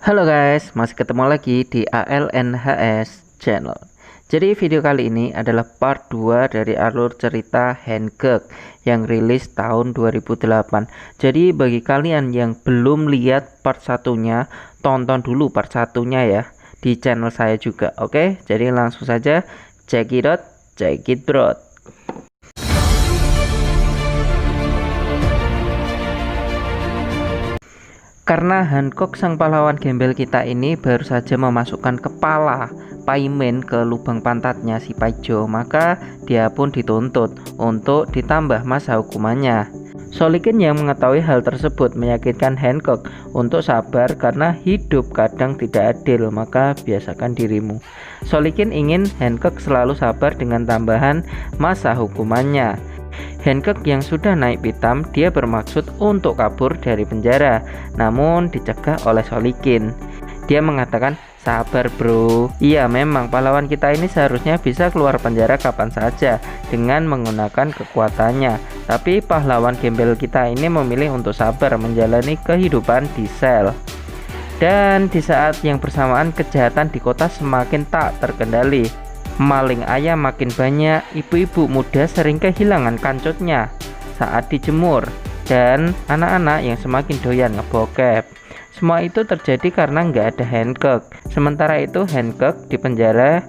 Halo guys, masih ketemu lagi di ALNHS Channel. Jadi video kali ini adalah part 2 dari alur cerita Hancock yang rilis tahun 2008. Jadi bagi kalian yang belum lihat part satunya, tonton dulu part satunya ya di channel saya juga. Oke, jadi langsung saja check it out, check it bro. Karena Hancock sang pahlawan gembel kita ini baru saja memasukkan kepala Paimin ke lubang pantatnya si Paijo, maka dia pun dituntut untuk ditambah masa hukumannya. Solikin yang mengetahui hal tersebut meyakinkan Hancock untuk sabar karena hidup kadang tidak adil, maka biasakan dirimu. Solikin ingin Hancock selalu sabar dengan tambahan masa hukumannya. Hancock yang sudah naik pitam, dia bermaksud untuk kabur dari penjara, namun dicegah oleh Solikin. Dia mengatakan, sabar bro. Iya memang pahlawan kita ini seharusnya bisa keluar penjara kapan saja dengan menggunakan kekuatannya. Tapi pahlawan gembel kita ini memilih untuk sabar menjalani kehidupan di sel. Dan di saat yang bersamaan kejahatan di kota semakin tak terkendali. Maling ayam makin banyak, ibu-ibu muda sering kehilangan kancutnya saat dijemur, dan anak-anak yang semakin doyan ngebokep. Semua itu terjadi karena nggak ada Hancock. Sementara itu Hancock di penjara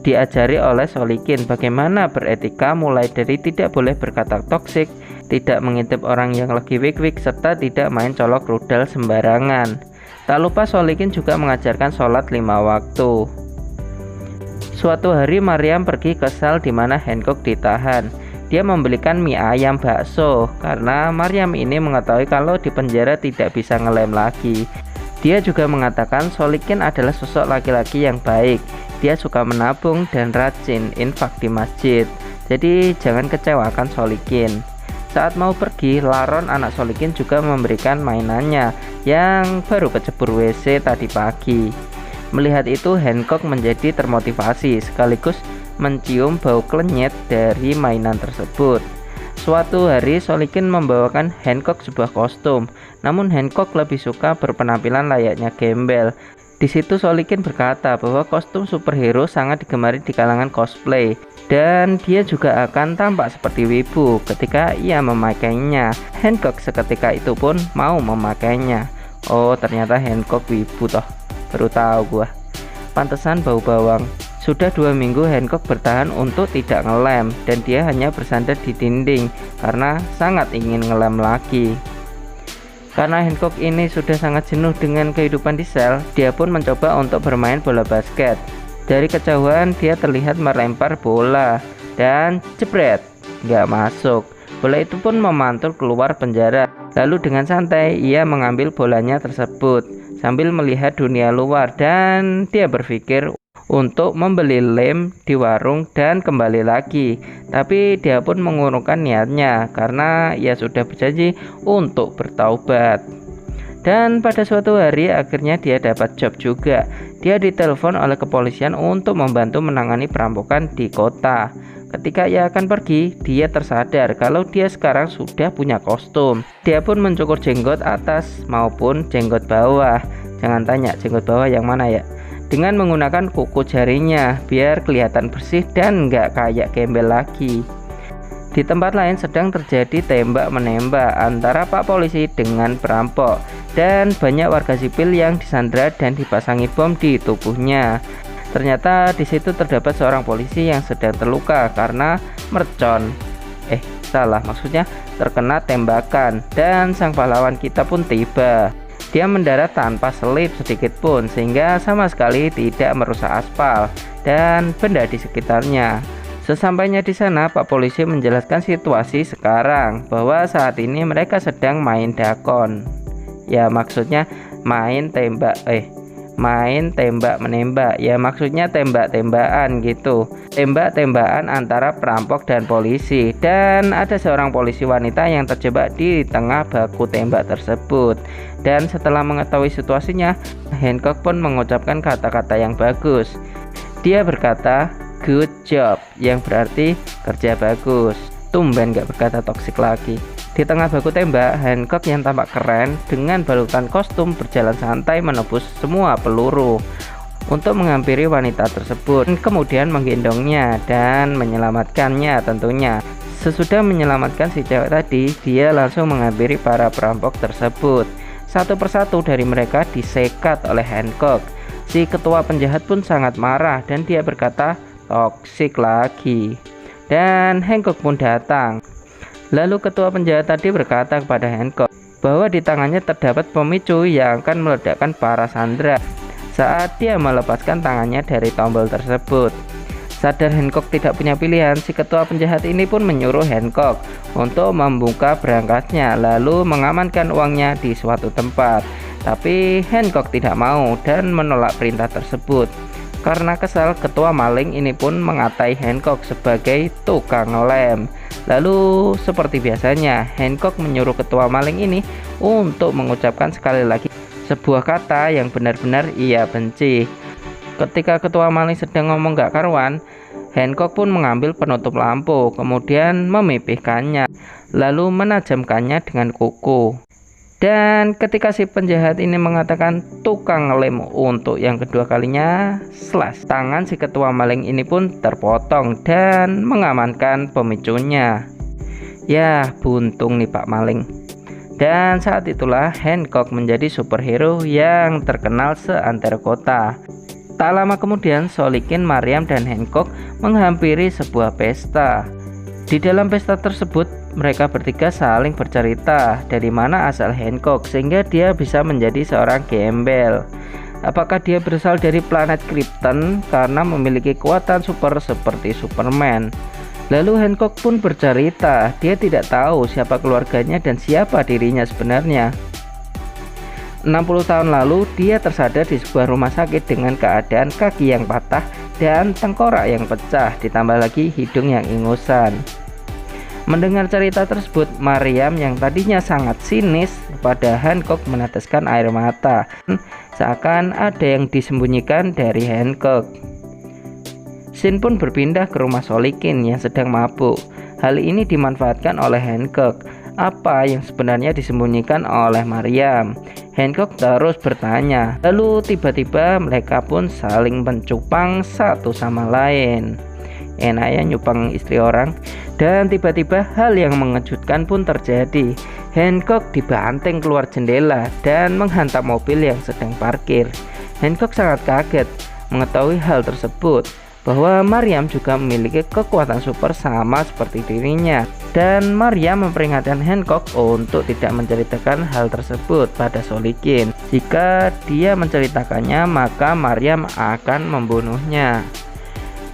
diajari oleh Solikin bagaimana beretika, mulai dari tidak boleh berkata toksik, tidak mengintip orang yang lagi wik-wik, serta tidak main colok rudal sembarangan. Tak lupa Solikin juga mengajarkan sholat 5 waktu. Suatu hari Mariam pergi ke sel di mana Hancock ditahan. Dia membelikan mie ayam bakso karena Mariam ini mengetahui kalau di penjara tidak bisa ngelem lagi. Dia juga mengatakan Solikin adalah sosok laki-laki yang baik. Dia suka menabung dan rajin infak di masjid. Jadi jangan kecewakan Solikin. Saat mau pergi, Laron anak Solikin juga memberikan mainannya yang baru kecebur WC tadi pagi. Melihat itu Hancock menjadi termotivasi sekaligus mencium bau klenyet dari mainan tersebut. Suatu hari Solikin membawakan Hancock sebuah kostum, namun Hancock lebih suka berpenampilan layaknya gembel. Di situ Solikin berkata bahwa kostum superhero sangat digemari di kalangan cosplay dan dia juga akan tampak seperti wibu ketika ia memakainya. Hancock seketika itu pun mau memakainya. Oh ternyata Hancock wibu toh. Baru tahu gua. Pantesan bau bawang. Sudah 2 minggu Hancock bertahan untuk tidak ngelem dan dia hanya bersandar di dinding karena sangat ingin ngelem lagi. Karena Hancock ini sudah sangat jenuh dengan kehidupan di sel, dia pun mencoba untuk bermain bola basket. Dari kejauhan dia terlihat melempar bola dan jebret, nggak masuk. Bola itu pun memantul keluar penjara. Lalu dengan santai ia mengambil bolanya tersebut sambil melihat dunia luar, dan dia berpikir untuk membeli lem di warung dan kembali lagi. Tapi dia pun mengurungkan niatnya karena ia sudah berjanji untuk bertaubat. Dan pada suatu hari akhirnya dia dapat job juga. Dia ditelepon oleh kepolisian untuk membantu menangani perampokan di kota. Ketika ia akan pergi, dia tersadar kalau dia sekarang sudah punya kostum. Dia pun mencukur jenggot atas maupun jenggot bawah. Jangan tanya jenggot bawah yang mana ya. Dengan menggunakan kuku jarinya biar kelihatan bersih dan nggak kayak gembel lagi. Di tempat lain sedang terjadi tembak-menembak antara Pak Polisi dengan perampok, dan banyak warga sipil yang disandra dan dipasangi bom di tubuhnya. Ternyata di situ terdapat seorang polisi yang sedang terluka karena mercon. Maksudnya terkena tembakan, dan sang pahlawan kita pun tiba. Dia mendarat tanpa selip sedikit pun sehingga sama sekali tidak merusak aspal dan benda di sekitarnya. Sesampainya di sana, Pak Polisi menjelaskan situasi sekarang bahwa saat ini mereka sedang main dakon. Ya maksudnya main tembak menembak, ya maksudnya tembak-tembakan gitu, tembak-tembakan antara perampok dan polisi, dan ada seorang polisi wanita yang terjebak di tengah baku tembak tersebut. Dan setelah mengetahui situasinya, Hancock pun mengucapkan kata-kata yang bagus. Dia berkata good job, yang berarti kerja bagus. Tumben gak berkata toksik lagi. Di tengah baku tembak, Hancock yang tampak keren dengan balutan kostum berjalan santai menebus semua peluru untuk menghampiri wanita tersebut, kemudian menggendongnya dan menyelamatkannya tentunya. Sesudah menyelamatkan si cewek tadi, dia langsung menghampiri para perampok tersebut. Satu persatu dari mereka disekat oleh Hancock. Si ketua penjahat pun sangat marah dan dia berkata, "Toksik lagi." Dan Hancock pun datang. Lalu ketua penjahat tadi berkata kepada Hancock bahwa di tangannya terdapat pemicu yang akan meledakkan para sandera saat dia melepaskan tangannya dari tombol tersebut. Sadar Hancock tidak punya pilihan, si ketua penjahat ini pun menyuruh Hancock untuk membuka berangkasnya lalu mengamankan uangnya di suatu tempat. Tapi Hancock tidak mau dan menolak perintah tersebut. Karena kesal, ketua maling ini pun mengatai Hancock sebagai tukang lem. Lalu seperti biasanya, Hancock menyuruh ketua maling ini untuk mengucapkan sekali lagi sebuah kata yang benar-benar ia benci. Ketika ketua maling sedang ngomong gak karuan, Hancock pun mengambil penutup lampu, kemudian memipihkannya, lalu menajamkannya dengan kuku. Dan ketika si penjahat ini mengatakan tukang lem untuk yang kedua kalinya, slash, tangan si ketua maling ini pun terpotong dan mengamankan pemicunya. Ya, buntung nih Pak Maling. Dan saat itulah Hancock menjadi superhero yang terkenal seantero kota. Tak lama kemudian, Sholikin, Mariam, dan Hancock menghampiri sebuah pesta. Di dalam pesta tersebut, mereka bertiga saling bercerita dari mana asal Hancock sehingga dia bisa menjadi seorang gembel. Apakah dia berasal dari planet Krypton karena memiliki kekuatan super seperti Superman? Lalu Hancock pun bercerita, dia tidak tahu siapa keluarganya dan siapa dirinya sebenarnya. 60 tahun lalu, dia tersadar di sebuah rumah sakit dengan keadaan kaki yang patah dan tengkorak yang pecah, ditambah lagi hidung yang ingusan. Mendengar cerita tersebut, Mariam yang tadinya sangat sinis pada Hancock meneteskan air mata, seakan ada yang disembunyikan dari Hancock. Scene pun berpindah ke rumah Sholikin yang sedang mabuk. Hal ini dimanfaatkan oleh Hancock. Apa yang sebenarnya disembunyikan oleh Mariam? Hancock terus bertanya. Lalu tiba-tiba mereka pun saling mencupang satu sama lain. Enak ya nyupang istri orang. Dan tiba-tiba hal yang mengejutkan pun terjadi. Hancock dibanting keluar jendela dan menghantam mobil yang sedang parkir. Hancock sangat kaget mengetahui hal tersebut, bahwa Mariam juga memiliki kekuatan super sama seperti dirinya. Dan Mariam memperingatkan Hancock untuk tidak menceritakan hal tersebut pada Sholikin. Jika dia menceritakannya, maka Mariam akan membunuhnya.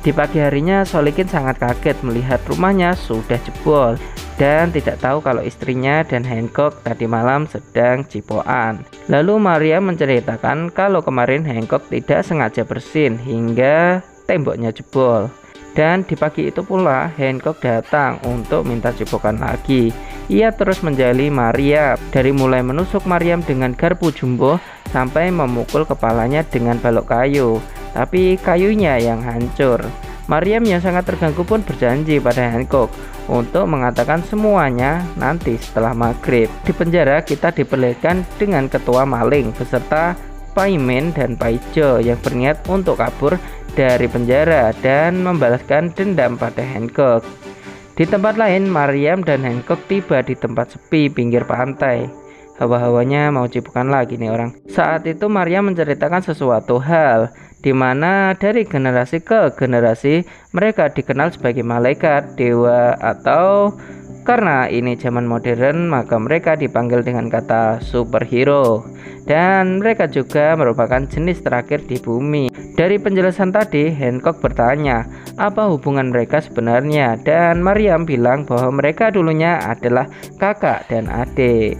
Di pagi harinya, Sholikin sangat kaget melihat rumahnya sudah jebol dan tidak tahu kalau istrinya dan Hancock tadi malam sedang cipokan. Lalu Mariam menceritakan kalau kemarin Hancock tidak sengaja bersin hingga temboknya jebol. Dan di pagi itu pula Hancock datang untuk minta cipokan lagi. Ia terus menjali Mariam, dari mulai menusuk Mariam dengan garpu jumbo sampai memukul kepalanya dengan balok kayu, tapi kayunya yang hancur. Mariam yang sangat terganggu pun berjanji pada Hancock untuk mengatakan semuanya nanti setelah maghrib. Di penjara kita diperlihatkan dengan ketua maling beserta Paimin dan Paijo yang berniat untuk kabur dari penjara dan membalaskan dendam pada Hancock. Di tempat lain, Mariam dan Hancock tiba di tempat sepi pinggir pantai. Hawa-hawanya mau cipukan lagi nih orang. Saat itu Mariam menceritakan sesuatu hal di mana dari generasi ke generasi mereka dikenal sebagai malaikat, dewa, atau karena ini zaman modern maka mereka dipanggil dengan kata superhero. Dan mereka juga merupakan jenis terakhir di bumi. Dari penjelasan tadi, Hancock bertanya apa hubungan mereka sebenarnya, dan Mariam bilang bahwa mereka dulunya adalah kakak dan adik.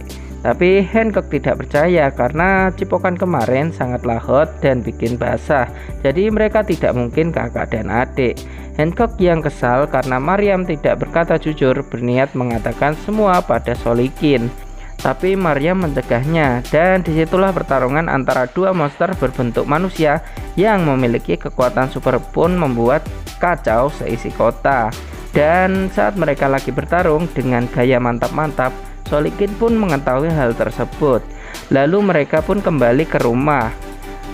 Tapi Hancock tidak percaya karena cipokan kemarin sangatlah hot dan bikin basah. Jadi mereka tidak mungkin kakak dan adik. Hancock yang kesal karena Mariam tidak berkata jujur berniat mengatakan semua pada Sholikin. Tapi Mariam mencegahnya, dan disitulah pertarungan antara dua monster berbentuk manusia yang memiliki kekuatan super pun membuat kacau seisi kota. Dan saat mereka lagi bertarung dengan gaya mantap-mantap, Solikin pun mengetahui hal tersebut. Lalu mereka pun kembali ke rumah.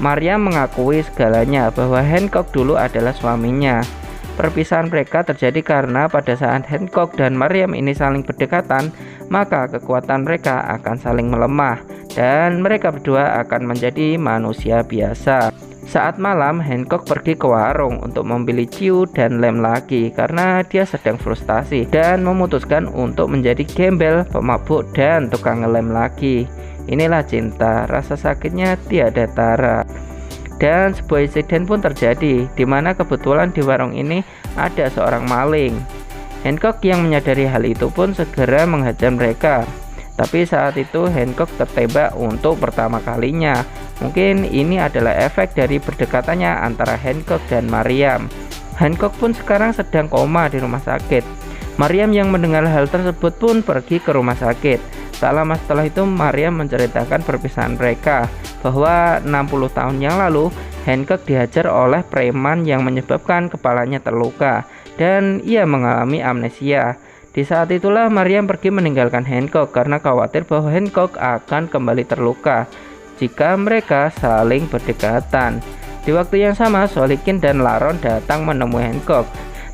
Maryam mengakui segalanya bahwa Hancock dulu adalah suaminya. Perpisahan mereka terjadi karena pada saat Hancock dan Maryam ini saling berdekatan, maka kekuatan mereka akan saling melemah dan mereka berdua akan menjadi manusia biasa. Saat malam, Hancock pergi ke warung untuk membeli ciu dan lem lagi karena dia sedang frustasi dan memutuskan untuk menjadi gembel, pemabuk, dan tukang ngelem lagi. Inilah cinta, rasa sakitnya tiada tara. Dan sebuah insiden pun terjadi, di mana kebetulan di warung ini ada seorang maling. Hancock yang menyadari hal itu pun segera menghajar mereka. Tapi saat itu Hancock tertembak untuk pertama kalinya. Mungkin ini adalah efek dari berdekatannya antara Hancock dan Maryam. Hancock pun sekarang sedang koma di rumah sakit. Maryam yang mendengar hal tersebut pun pergi ke rumah sakit. Tak lama setelah itu Maryam menceritakan perpisahan mereka, bahwa 60 tahun yang lalu Hancock dihajar oleh preman yang menyebabkan kepalanya terluka dan ia mengalami amnesia. Di saat itulah Maryam pergi meninggalkan Hancock karena khawatir bahwa Hancock akan kembali terluka jika mereka saling berdekatan. Di waktu yang sama, Solikin dan Laron datang menemui Hancock.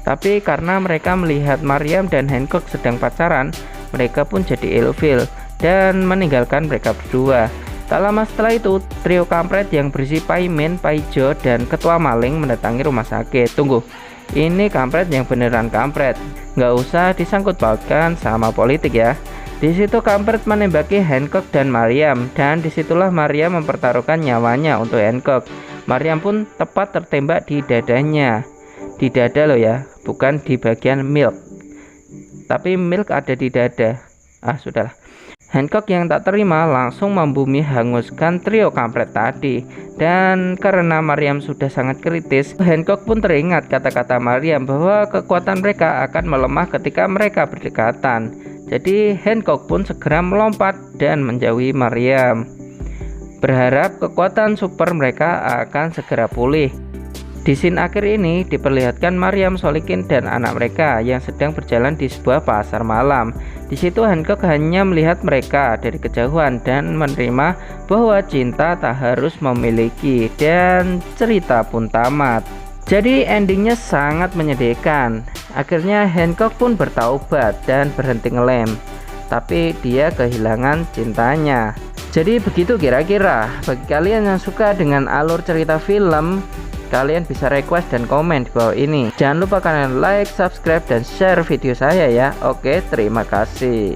Tapi karena mereka melihat Maryam dan Hancock sedang pacaran, mereka pun jadi ilfil dan meninggalkan mereka berdua. Tak lama setelah itu, trio kampret yang berisi Paimin, Paijo, dan ketua maling mendatangi rumah sakit. Tunggu, ini kampret yang beneran kampret, nggak usah disangkut pautkan sama politik ya. Di situ kampret menembaki Hancock dan Maryam, dan disitulah Maryam mempertaruhkan nyawanya untuk Hancock. Maryam pun tepat tertembak di dadanya. Di dada loh ya, bukan di bagian milk. Tapi milk ada di dada. Sudahlah. Hancock yang tak terima langsung membumi hanguskan trio kampret tadi. Dan karena Maryam sudah sangat kritis, Hancock pun teringat kata-kata Maryam bahwa kekuatan mereka akan melemah ketika mereka berdekatan. Jadi Hancock pun segera melompat dan menjauhi Maryam, berharap kekuatan super mereka akan segera pulih. Di scene akhir ini diperlihatkan Maryam, Solikin, dan anak mereka yang sedang berjalan di sebuah pasar malam. Di situ Hancock hanya melihat mereka dari kejauhan dan menerima bahwa cinta tak harus memiliki, dan cerita pun tamat. Jadi endingnya sangat menyedihkan. Akhirnya Hancock pun bertaubat dan berhenti ngelem, tapi dia kehilangan cintanya. Jadi begitu kira-kira. Bagi kalian yang suka dengan alur cerita film, kalian bisa request dan komen di bawah ini. Jangan lupa kalian like, subscribe, dan share video saya ya. Oke, terima kasih.